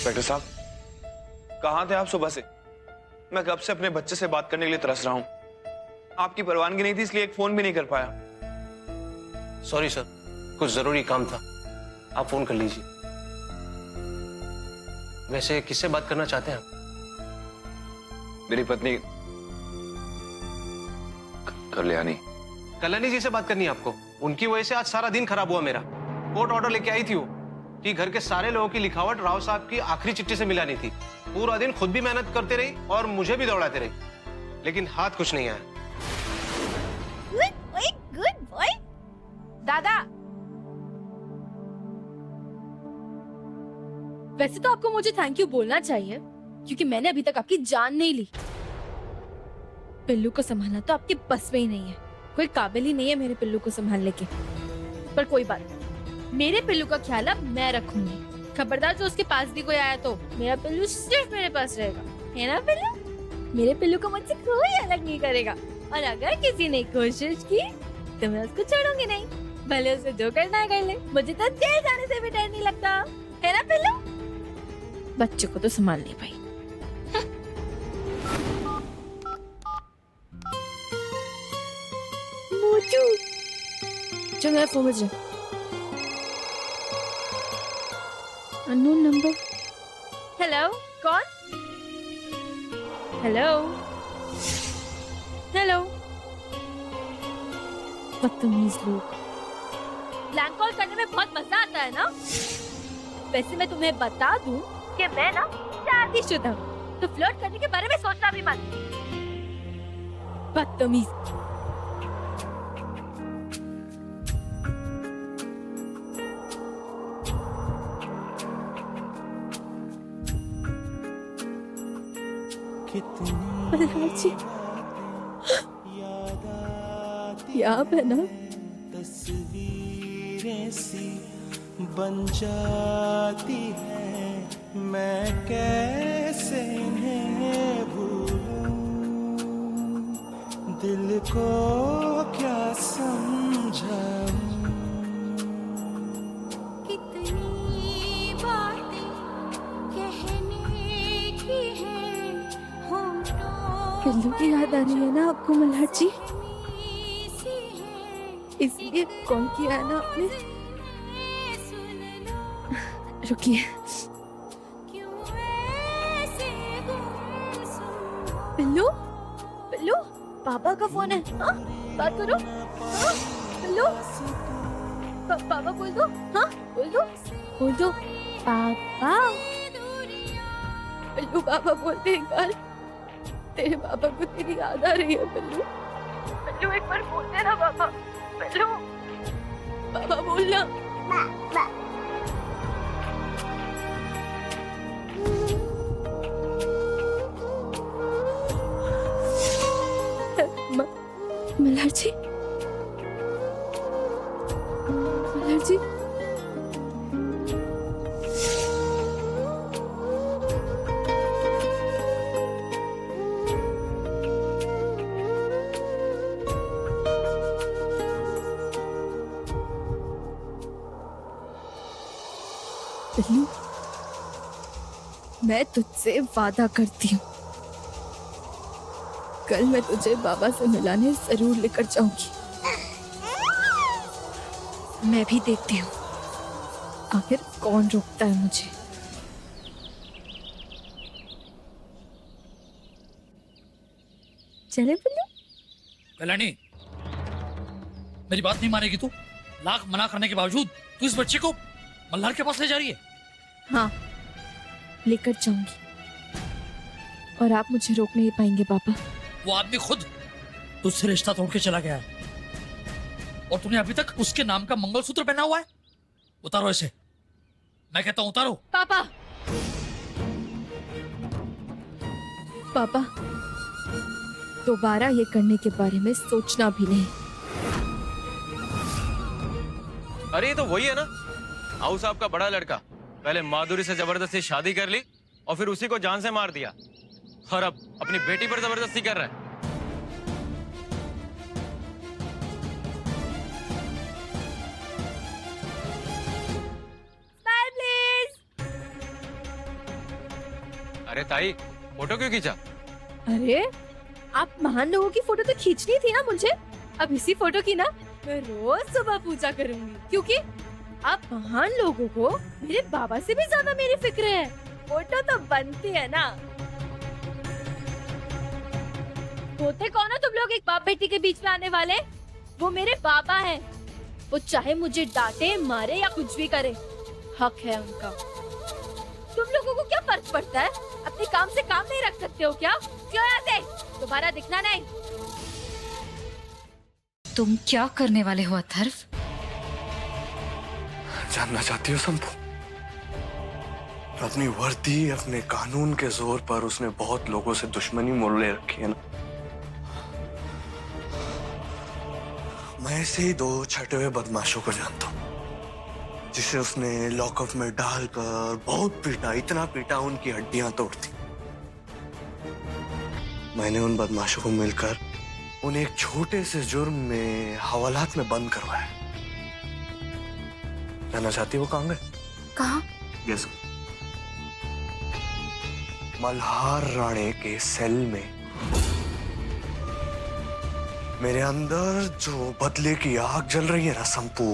Inspector साहब, कहाँ थे आप सुबह से? मैं कब से अपने बच्चे से बात करने के लिए तरस रहा हूँ। आपकी परवानगी नहीं थी इसलिए एक फोन भी नहीं कर पाया। सॉरी सर, कुछ जरूरी काम था, आप फोन कर लीजिए। वैसे किससे बात करना चाहते हैं आप? मेरी पत्नी कल्याणी। कल्याणी जी से बात करनी है आपको? उनकी वजह से आज सारा दिन खराब हुआ मेरा। कोर्ट ऑर्डर लेके आई थी वो कि घर के सारे लोगों की लिखावट राव साहब की आखिरी चिट्ठी से मिलानी थी। पूरा दिन खुद भी मेहनत करते रही और मुझे भी दौड़ाते रही, लेकिन हाथ कुछ नहीं आया। गुड बॉय दादा। वैसे तो आपको मुझे थैंक यू बोलना चाहिए क्योंकि मैंने अभी तक आपकी जान नहीं ली। पिल्लू को संभालना तो आपके बस में ही नहीं है। कोई काबिल ही नहीं है मेरे पिल्लू को संभालने के। पर कोई बात नहीं, मेरे पिल्लू का ख्याल अब मैं रखूंगी। खबरदार जो उसके पास भी कोई आया तो मेरा पिल्लू सिर्फ मेरे पास रहेगा, है ना पिल्लू? मेरे पिल्लू को मुझसे कोई अलग नहीं करेगा और अगर किसी ने कोशिश की तो मैं उसको छोड़ूंगी नहीं, भले उसे जो करना है कर ले। मुझे तो जेल जाने से भी डर नहीं लगता, है ना पिल्लू? बच्चों को तो संभाल नहीं पाई। मोटू, चल मेरा फोन बज रहा है। Unknown number. हेलो, कौन? Hello hello. बदतमीज लोग। ब्लैंक कॉल करने में बहुत मजा आता है ना? वैसे मैं तुम्हें बता दूं कि मैं ना शादीशुदा हूं, तो फ्लर्ट करने के बारे में सोचना भी मत। बदतमीज। जी याद है ना? तस्वीरें सी बन जाती है, मैं कैसे इन्हें भूलूं, दिल को क्या समझाऊं। पिल्लू की याद आ रही है ना आपको मल्हार जी? इसलिए कॉल किया है ना आपने? रुकिए। पिल्लू, पिल्लू, पापा का फोन है। हाँ, बात करो। हाँ, पिल्लू, पापा बोल दो। हाँ, बोल दो, बोल दो। पापा। पिल्लू, पापा बोलते हैं यार। तेरे पापा को तेरी याद आ रही है पिल्लू। पिल्लू एक बार बोल दे ना पापा। पिल्लू, पापा बोलना। मल्हार जी, मल्हार जी। पिल्लू, मैं तुझसे वादा करती हूँ, कल मैं तुझे बाबा से मिलाने जरूर लेकर जाऊंगी। मैं भी देखती हूँ आखिर कौन रोकता है मुझे। चले पिल्लू। कल्याणी, मेरी बात नहीं मानेगी तू? लाख मना करने के बावजूद तू इस बच्चे को मल्हार के पास ले जा रही है? हाँ, लेकर जाऊंगी और आप मुझे रोक नहीं पाएंगे पापा। वो आदमी खुद तुझसे रिश्ता तोड़ के चला गया है और तूने अभी तक उसके नाम का मंगलसूत्र पहना हुआ है। उतारो इसे, मैं कहता हूं उतारो। पापा, पापा, दोबारा ये करने के बारे में सोचना भी नहीं। अरे ये तो वही है ना, हाउ साहब का बड़ा लड़का। पहले माधुरी से जबरदस्ती शादी कर ली और फिर उसी को जान से मार दिया, और अब अपनी बेटी पर जबरदस्ती कर रहा है। Smile please. अरे ताई, फोटो क्यों खींचा? अरे आप महान लोगों की फोटो तो खींचनी थी ना मुझे। अब इसी फोटो की ना मैं रोज सुबह पूजा करूंगी, क्योंकि आप महान लोगों को मेरे बाबा से भी ज्यादा मेरी फिक्र है। फोटो तो बनती है ना। होते कौन हो तुम लोग एक बाप बेटी के बीच में आने वाले? वो मेरे बाबा हैं। वो चाहे मुझे डांटे, मारे या कुछ भी करे, हक है उनका। तुम लोगों को क्या फर्क पड़ता है? अपने काम से काम नहीं रख सकते हो क्या? क्यों आते? दोबारा दिखना नहीं। तुम क्या करने वाले हो अथर्व? जानना चाहती हो संपू? अपनी वर्दी, अपने कानून के जोर पर उसने बहुत लोगों से दुश्मनी मोल ले रखी है ना। मैं ऐसे ही 2 छठे हुए बदमाशों को जानता हूँ जिसे उसने लॉकअप में डालकर बहुत पीटा, इतना पीटा उनकी हड्डियां तोड़ दी। मैंने उन बदमाशों को मिलकर उन्हें एक छोटे से जुर्म में हवालात में बंद करवाया। जानना चाहती वो कहाँ गए? कहाँ? गेस। मल्हार राणे के सेल में। मेरे अंदर जो बदले की आग जल रही है ना संपू,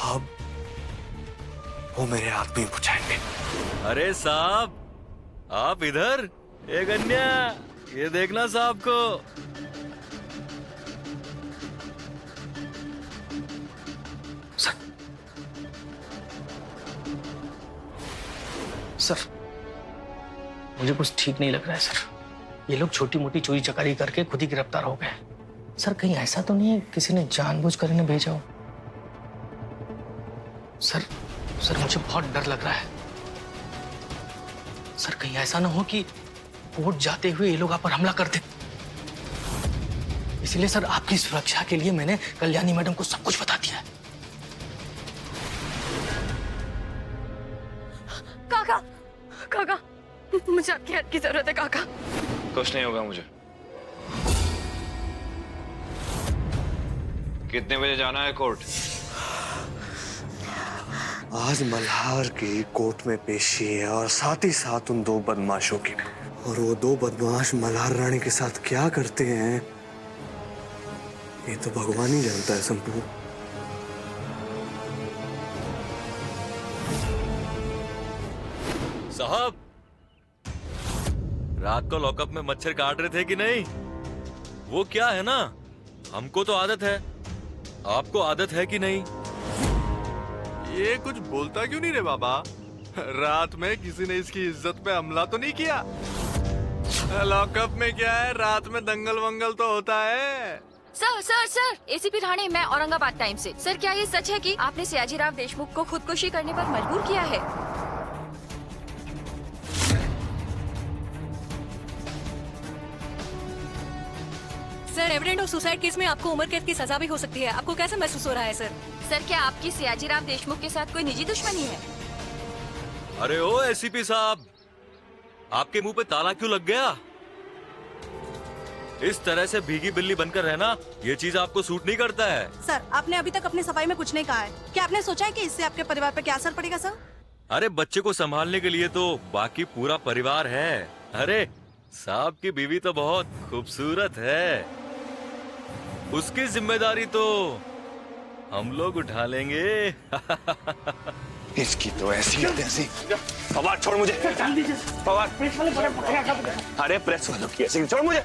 अब वो मेरे आदमी बुझाएंगे। अरे साहब, आप इधर? ए कन्या, ये देखना साहब को। सर, मुझे कुछ ठीक नहीं लग रहा है सर। ये लोग छोटी मोटी चोरी चकारी करके खुद ही गिरफ्तार हो गए। सर कहीं ऐसा तो नहीं है किसी ने जानबूझकर इन्हें भेजा हो? सर मुझे बहुत डर लग रहा है। सर कहीं ऐसा ना हो कि कोर्ट जाते हुए ये लोग आप पर हमला कर दे। इसलिए सर आपकी सुरक्षा के लिए मैंने कल्याणी मैडम को सब कुछ बता दिया है। काका, काका, मुझे आपकी हेल्प की जरूरत है काका। कुछ नहीं होगा मुझे। कितने बजे जाना है कोर्ट? आज मल्हार की कोर्ट में पेशी है और साथ ही साथ उन 2 बदमाशों की भी। और वो 2 बदमाश मल्हार रानी के साथ क्या करते हैं ये तो भगवान ही जानता है संपू। साहब, रात को लॉकअप में मच्छर काट रहे थे कि नहीं? वो क्या है ना, हमको तो आदत है, आपको आदत है कि नहीं? ये कुछ बोलता क्यों नहीं रे बाबा? रात में किसी ने इसकी इज्जत पे हमला तो नहीं किया? लॉकअप में क्या है, रात में दंगल वंगल तो होता है। सर, एसीपी राणे, मैं औरंगाबाद टाइम से। सर क्या ये सच है कि आपने सयाजीराव देशमुख को खुदकुशी करने पर मजबूर किया है? Sir, evident of suicide case में आपको उम्र कैद की सजा भी हो सकती है। आपको कैसा महसूस हो रहा है सर? सर क्या आपकी सयाजीराव देशमुख के साथ कोई निजी दुश्मनी है? अरे ओ एसीपी साहब, आपके मुंह पे ताला क्यों लग गया? इस तरह से भीगी बिल्ली बनकर रहना, ये चीज आपको सूट नहीं करता है। सर, आपने अभी तक अपनी सफाई में कुछ नहीं कहा है। क्या आपने सोचा है कि इससे आपके परिवार पर क्या असर पड़ेगा सर? अरे बच्चे को संभालने के लिए तो बाकी पूरा परिवार है। अरे साहब की बीवी तो बहुत खूबसूरत है, उसकी जिम्मेदारी तो हम लोग उठा लेंगे। इसकी तो ऐसी पवार, छोड़ मुझे। पवार, अरे प्रेस वालों की ऐसी, छोड़ मुझे।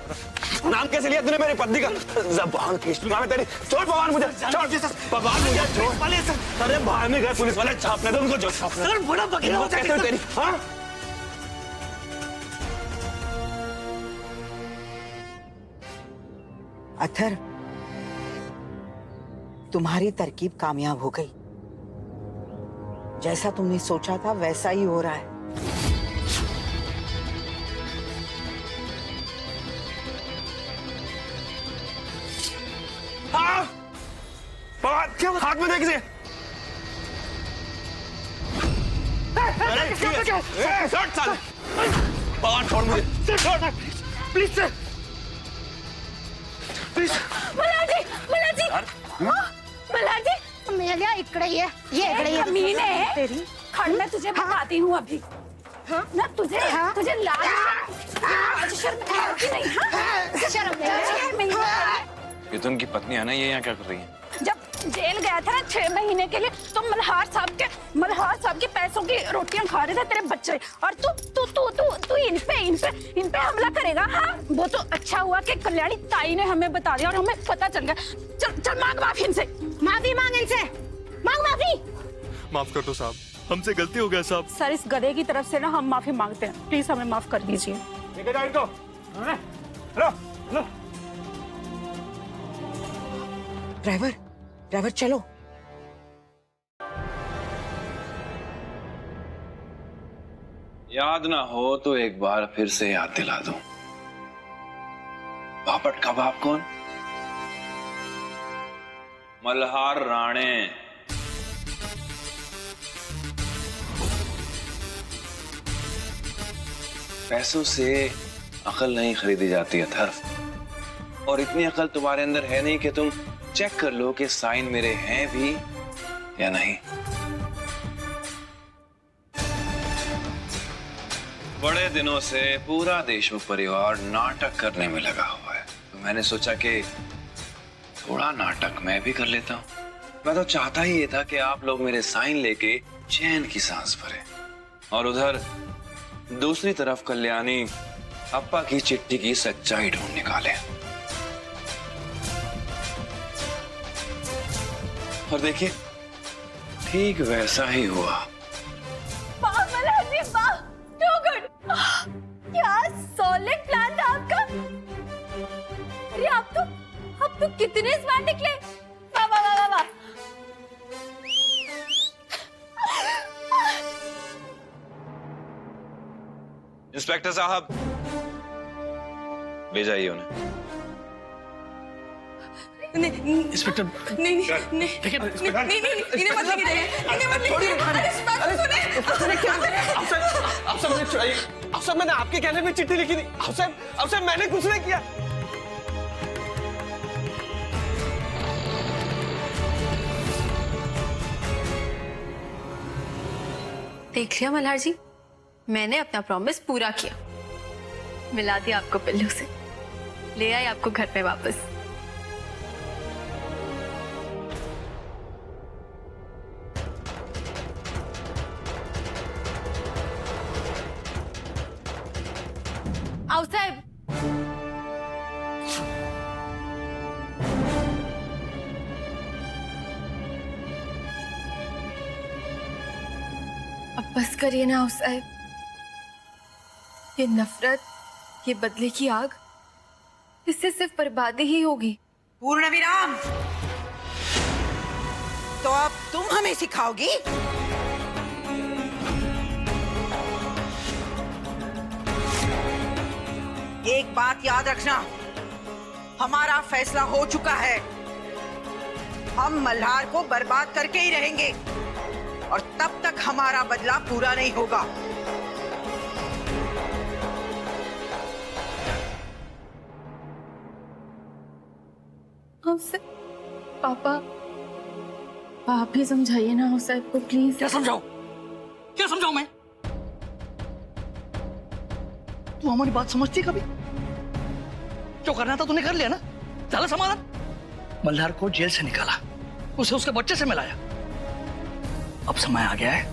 नाम कैसे लिया तूने मेरी पत्नी का? ज़बान खींचूंगा मैं तेरी। छोड़ पवार मुझे, छोड़ पवार मुझे, छोड़। अरे बाहर में गए पुलिस वाले, छापने दो उनको, जो छापने दो। बड़ा बकरा हो कैसे तेरी? हाँ अथर, तुम्हारी तरकीब कामयाब हो गई। जैसा तुमने सोचा था वैसा ही हो रहा है। हाँ, पवार, क्या हाथ में देखिए। पवार छोड़ मुझे, प्लीज सर, प्लीज। मल्हार जी, मेलिया इकडे ये इकडे ये। मीन है तेरी खड़, मैं तुझे बताती हूँ अभी। ना तुझे तुझे लाज शर्म आती नहीं? शर्म नहीं? ये तो उनकी पत्नी है ना, ये यहाँ क्या कर रही है? जब जेल गया था ना 6 महीने के लिए, तो मल्हार साहब के पैसों की रोटियां खा रहे थे तेरे बच्चे, और तू इन पे हमला करेगा? हाँ, वो तो अच्छा हुआ कि कल्याणी ताई ने हमें बता दिया और हमें पता चल गया। चल मांग माफी इनसे, माफी मांग इनसे, मांग माफी। माफ कर दो साहब, हमसे गलती हो गया साहब। सर, इस गधे की तरफ से ना हम माफी मांगते हैं, प्लीज हमें माफ कर दीजिए। ड्राइवर चलो। याद ना हो तो एक बार फिर से याद दिला दूं। बापट का बाप कौन? मल्हार राणे। पैसों से अकल नहीं खरीदी जाती है अथर्व, और इतनी अकल तुम्हारे अंदर है नहीं कि तुम चेक कर लो कि साइन मेरे हैं भी या नहीं। बड़े दिनों से पूरा देशमुख परिवार नाटक करने में लगा हुआ है, तो मैंने सोचा कि थोड़ा नाटक मैं भी कर लेता हूं। मैं तो चाहता ही ये था कि आप लोग मेरे साइन लेके चैन की सांस भरें, और उधर दूसरी तरफ कल्याणी अप्पा की चिट्ठी की सच्चाई ढूंढ निकाले। और देखिए, ठीक वैसा ही हुआ। क्या सॉलिड प्लान था आपका। अरे आप तो कितने स्मार्ट निकले। वाह वाह वाह वाह। इंस्पेक्टर साहब, ले जाइए उन्हें। इंस्पेक्टर नहीं, इन्हें मत लेके जाइए, इन्हें मत लेके जाइए। इस बात को सुने। अफसर, मैंने आपके कहने पे चिट्ठी लिखी थी। अफसर, मैंने कुछ नहीं किया। देख लिया मल्हार जी, मैंने अपना प्रॉमिस पूरा किया। मिला दिया आपको पिल्लू से, ले आई आपको घर पे वापस। आओ साहब। अब बस करिए ना आओ साहब। ये नफरत, ये बदले की आग, इससे सिर्फ बर्बादी ही होगी। पूर्ण विराम। तो अब तुम हमें सिखाओगी? एक बात याद रखना, हमारा फैसला हो चुका है। हम मल्हार को बर्बाद करके ही रहेंगे, और तब तक हमारा बदला पूरा नहीं होगा। हमसे पापा, आप भी समझाइए ना हो साहब को प्लीज। क्या समझाऊं मैं? तू हमारी बात समझती कभी? जो करना था तूने कर लिया ना, चला समाधान। मल्हार को जेल से निकाला, उसे उसके बच्चे से मिलाया। अब समय आ गया है,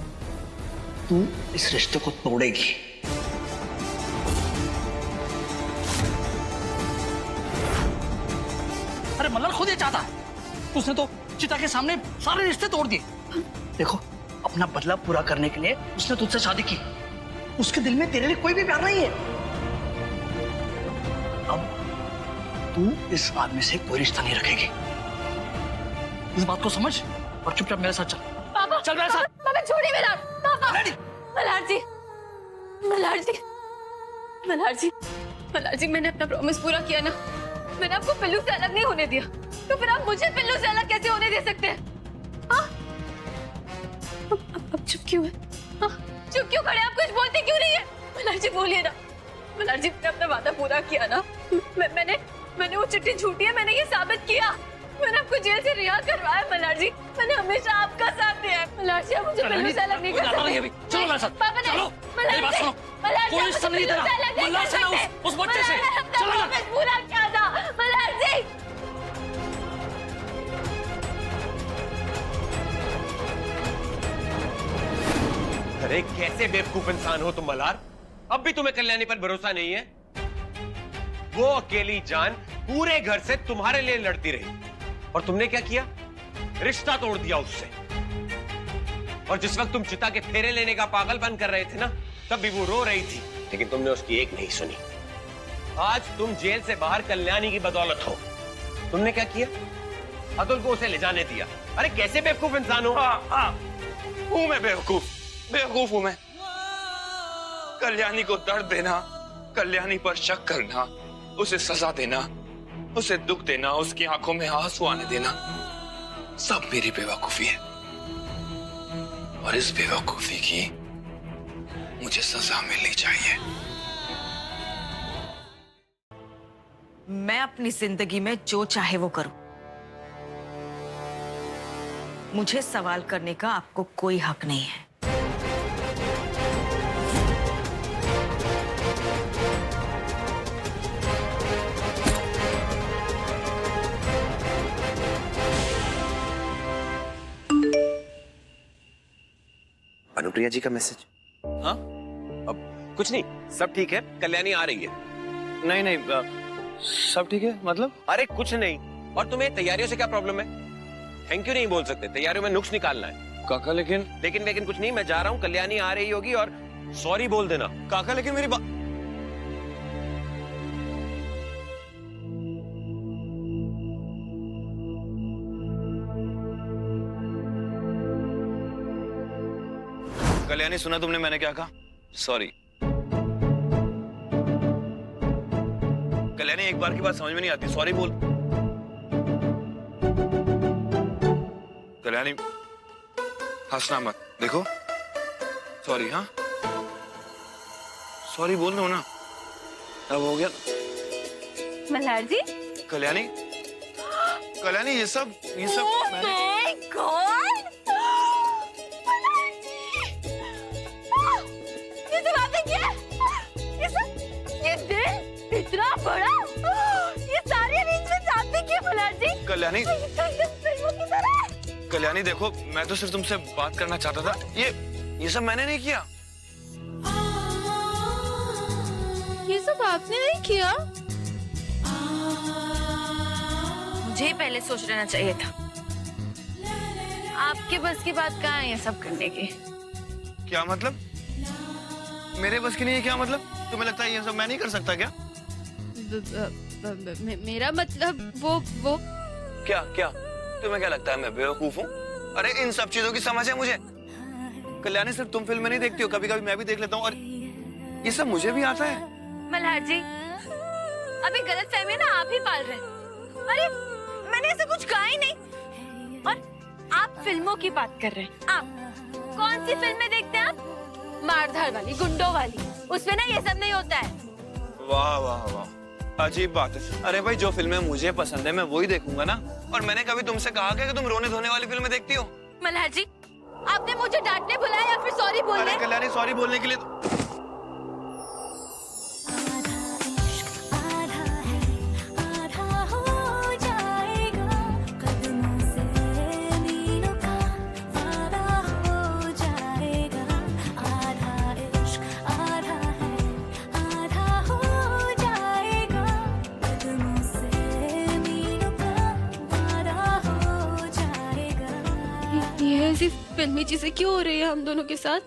तू इस रिश्ते को तोड़ेगी। अरे मल्हार खुद ये चाहता है, उसने तो चिता के सामने सारे रिश्ते तोड़ दिए। देखो, अपना बदला पूरा करने के लिए उसने तुझसे शादी की। उसके दिल में तेरे लिए कोई भी प्यार नहीं है। अब तू इस आदमी से कोई रिश्ता नहीं रखेगी। इस बात को समझ और चुपचाप मेरे साथ चल। पापा, चल मेरे साथ। पापा छोड़िए मल्हार। पापा, मल्हार जी, मल्हार जी, मल्हार जी, मल्हार जी, मैंने अपना प्रॉमिस पूरा किया ना। मैंने आपको पिल्लू से अलग नहीं होने दिया, तो फिर आप मुझे पिल्लू से अलग कैसे होने दे सकते हैं? हाँ? अब चुप क्यों है? हाँ? चुप क्यों खड़े? आप कुछ बोलते क्यों नहीं है? मल्हार जी बोलिए ना। मल्हार जी, मैंने अपना वादा पूरा किया ना। मैंने वो चिट्ठी झूठी है, मैंने ये साबित किया। मैंने आपको जेल से रिहा करवाया मल्हार जी। मैंने हमेशा आपका साथ दिया है मल्हार जी। आप मुझे पिल्लू से अलग नहीं कर सकते। चलो मेरे साथ। पापा नहीं, चलो, मेरी बात सुनो। कोई रिश्ता नहीं तेरा मल्हार से ना उस बच्चे से। चला जा। पूरा क्या था मल्हार जी? अरे कैसे बेवकूफ इंसान हो तुम मल्हार, अब भी तुम्हें कल्याणी पर भरोसा नहीं है? वो अकेली जान पूरे घर से तुम्हारे लिए लड़ती रही और तुमने क्या किया? रिश्ता तोड़ दिया उससे। और जिस वक्त तुम चिता के फेरे लेने का पागलपन कर रहे थे ना, तब भी वो रो रही थी, लेकिन तुमने उसकी एक नहीं सुनी। आज तुम जेल से बाहर कल्याणी की बदौलत हो। तुमने क्या किया? अतुल को उसे ले जाने दिया। अरे कैसे बेवकूफ इंसान हो? हूं मैं बेवकूफ हूं मैं। कल्याणी को दर्द देना, कल्याणी पर शक करना, उसे सजा देना, उसे दुख देना, उसकी आंखों में आंसू आने देना, सब मेरी बेवकूफी है। और इस बेवकूफी की मुझे सजा मिलनी चाहिए। मैं अपनी जिंदगी में जो चाहे वो करूं। मुझे सवाल करने का आपको कोई हक नहीं है। अनुप्रिया जी का मैसेज। हाँ? अब कुछ नहीं, सब ठीक है, कल्याणी आ रही है। नहीं, सब ठीक है मतलब? अरे कुछ नहीं। और तुम्हें तैयारियों से क्या प्रॉब्लम है? थैंक यू नहीं बोल सकते, तैयारियों में नुक्स निकालना है। काका लेकिन कुछ नहीं, मैं जा रहा हूँ, कल्याणी आ रही होगी और सॉरी बोल देना। काका लेकिन मेरी बात। कल्याणी सुना तुमने मैंने क्या कहा? सॉरी। कल्याणी एक बार की बात समझ में नहीं आती, सॉरी बोल। कल्याणी हंसना मत, देखो सॉरी। हाँ सॉरी बोल दो ना, अब हो गया। मल्हार जी। कल्याणी ये सब माय गॉड, ये सब आपने किया? ये दिल इतना बड़ा, ये सारे अरेंजमेंट आपने किए मल्हार जी? कल्याणी फिल्मों की तरह। कल्याणी देखो, मैं तो सिर्फ तुमसे बात करना चाहता था। ये सब मैंने नहीं किया। ये सब आपने नहीं किया? मुझे ही पहले सोच लेना चाहिए था। आपके बस की बात कहाँ है ये सब करने की? क्या मतलब? मेरे बस की नहीं है क्या मतलब? तुम्हें लगता है ये सब मैं नहीं कर सकता क्या? मेरा मतलब वो क्या तुम्हें क्या लगता है मैं बेवकूफ हूँ? अरे इन सब चीजों की समझ है मुझे। कल्याणी सिर्फ तुम फिल्म नहीं देखती हो, कभी कभी मैं भी देख लेता हूँ और ये सब मुझे भी आता है। मल्हार जी, अभी गलत फहमी ना आप ही पाल रहे हैं। अरे मैंने ऐसा कुछ कहा ही नहीं। और आप फिल्मों की बात कर रहे हैं। आप कौन सी फिल्में देखते हैं आप? मारधाड़ वाली, गुंडों वाली, उसमें ना ये सब नहीं होता है। वाह वाह वाह, अजीब बात है। अरे भाई जो फिल्में मुझे पसंद है मैं वही देखूंगा ना। और मैंने कभी तुमसे कहा क्या कि तुम रोने धोने वाली फिल्में देखती हो? मल्हार जी, आपने मुझे डांटने बुलाया या फिर सॉरी बोलने? अरे कल्याणी सॉरी बोलने के लिए ये ऐसी फिल्मी चीजें क्यों हो रही है हम दोनों के साथ?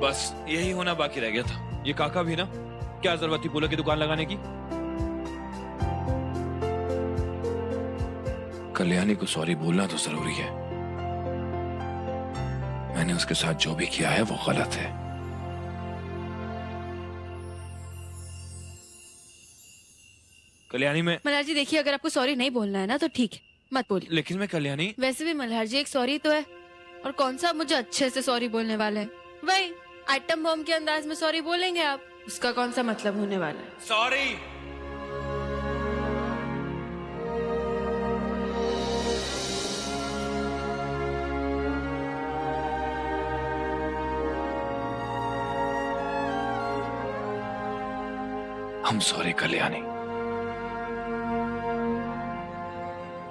बस यही होना बाकी रह गया था। ये काका भी ना, क्या जरूरत थी फूलों की दुकान लगाने की? कल्याणी को सॉरी बोलना तो जरूरी है। मैंने उसके साथ जो भी किया है वो गलत है। कल्याणी में मल्हार जी देखिए, अगर आपको सॉरी नहीं बोलना है ना तो ठीक है, मत बोलिए। लेकिन मैं कल्याणी, वैसे भी मल्हार जी एक सॉरी तो है, और कौन सा मुझे अच्छे से सॉरी बोलने वाले हैं? वही आइटम बम के अंदाज में सॉरी बोलेंगे आप, उसका कौन सा मतलब होने वाला है? सॉरी। I'm sorry कल्याणी,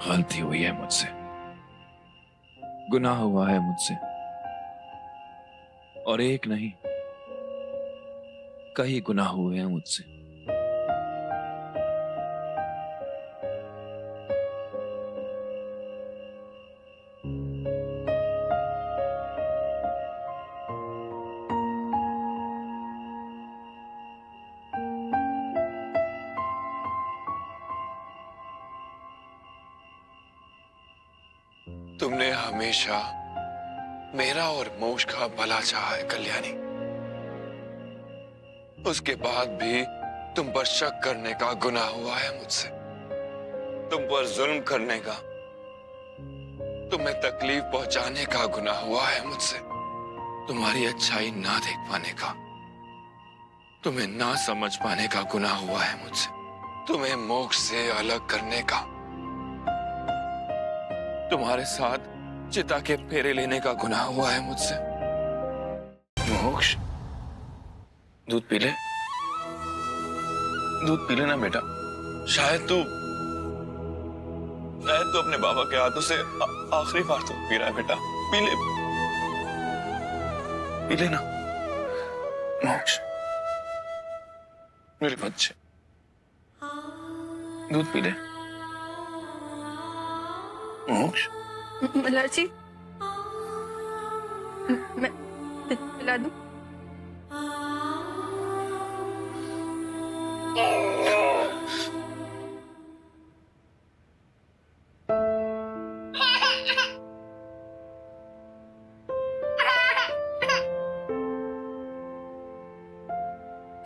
गलती हुई है मुझसे, गुनाह हुआ है मुझसे, और एक नहीं कई गुनाह हुए हैं मुझसे। तुमने हमेशा मेरा और मोक्ष का भला चाहा है कल्याणी। उसके बाद भी तुम पर शक करने का गुनाह हुआ है मुझसे, तुम पर जुल्म करने का, तुम्हें तकलीफ पहुंचाने का गुनाह हुआ है मुझसे, तुम्हारी अच्छाई ना देख पाने का, तुम्हें ना समझ पाने का गुनाह हुआ है मुझसे, तुम्हें मोक्ष से अलग करने का, तुम्हारे साथ चिता के फेरे लेने का गुनाह हुआ है मुझसे। मोक्ष, दूध पी ले, दूध पी लेना बेटा। शायद तू अपने बाबा के हाथों से आखिरी बार दूध पी रहा है बेटा। पी लेना मोक्ष, मेरे बच्चे, दूध पी ले मोक्ष। मल्हार जी, मैं पिला दूं?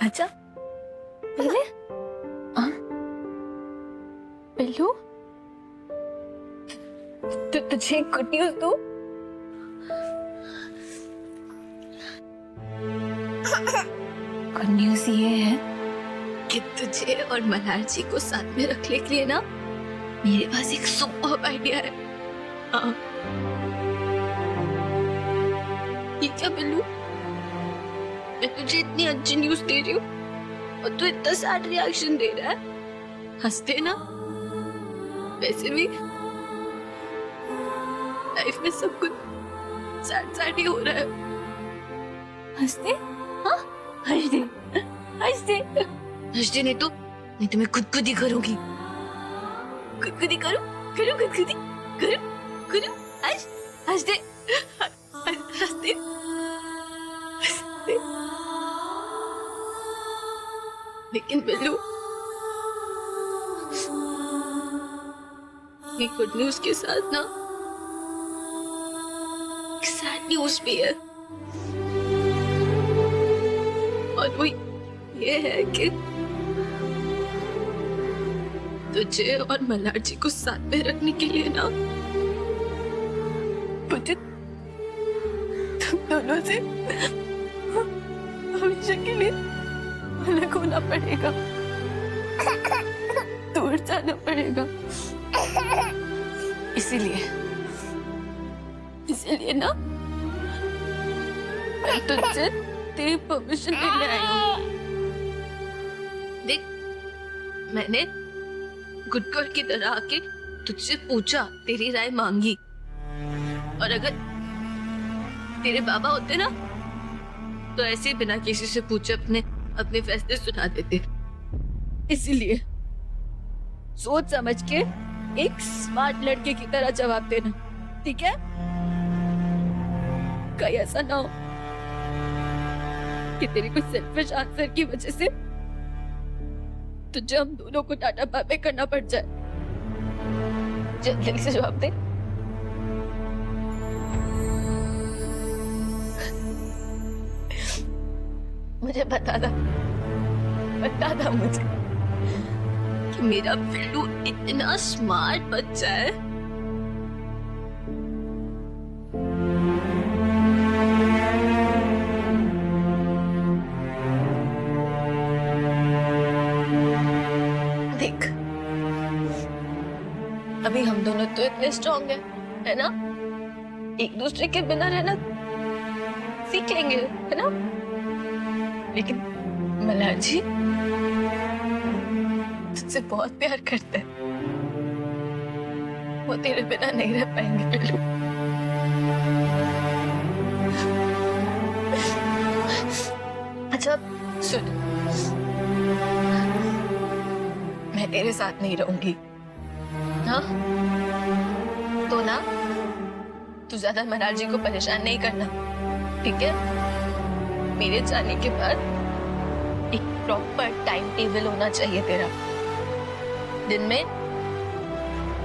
अच्छा, पहले पिल्लू, तुझे गुड न्यूज दूं? गुड न्यूज ये है कि तुझे और मल्हार जी को साथ में रखने के लिए ना मेरे पास एक सुपर आइडिया है। हाँ। ये क्या बिल्लू, मैं तुझे इतनी अच्छी न्यूज दे रही हूँ और तू इतना सैड रिएक्शन दे रहा है। हंसते ना, वैसे भी लाइफ में सब कुछ सैड सैड ही हो रहा है। हंसते, हाँ हंसते, हंसते, हंसते नहीं तो मैं खुदकुदी करूंगी। खुदकुदी करूं, करूं खुदकुदी, करूं, करूं, हंस, हंसते, हंसते, हंसते। लेकिन बिल्लू, ये गुड न्यूज के साथ ना सैड न्यूज भी है, और वो ये है कि तुझे और मल्हार जी को साथ में रखने के लिए ना मुझे तुम दोनों से हमेशा के लिए अलग होना पड़ेगा, दूर जाना पड़ेगा। इसीलिए ना मैं तुझसे तेरी परमिशन लेने आई हूँ। देख, मैंने गुडगर्ल की तरह आके तुझसे पूछा, तेरी राय मांगी, और अगर तेरे बाबा होते ना तो ऐसे बिना किसी से पूछे अपने फैसले सुना देते। इसीलिए सोच समझ के एक स्मार्ट लड़के की तरह जवाब देना, ठीक है? कहीं ऐसा ना हो कि तेरी कुछ सेल्फिश आंसर की वजह से तुझे हम दोनों को टाटा बाय करना पड़ जाए। जल्दी से जवाब दे। मुझे बता था मुझे कि मेरा बिल्लू इतना स्मार्ट बच्चा है। देख, अभी हम दोनों तो इतने स्ट्रॉन्ग है ना? एक दूसरे के बिना रहना सीख लेंगे, है ना? लेकिन मल्हार जी, तुझसे बहुत प्यार करते हैं। वो तेरे बिना नहीं रह पाएंगे पिल्लू। अच्छा सुन, मैं तेरे साथ नहीं रहूंगी, हाँ? तो ना तू ज्यादा मल्हार जी को परेशान नहीं करना, ठीक है? मेरे जाने के बाद एक प्रॉपर टाइम टेबल होना चाहिए तेरा। दिन में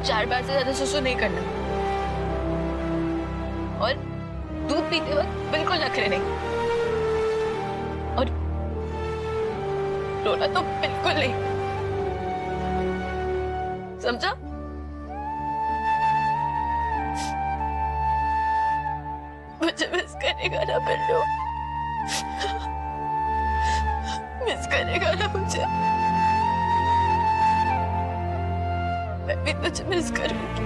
4 बार से ज्यादा सुसु नहीं करना, और दूध पीते वक्त बिल्कुल नखरे नहीं, और रोना तो बिल्कुल नहीं, समझा? मुझे मिस करेगा ना पिल्लू? मिस करेगा ना मुझे? मैं भी तुझे मिस करूंगी।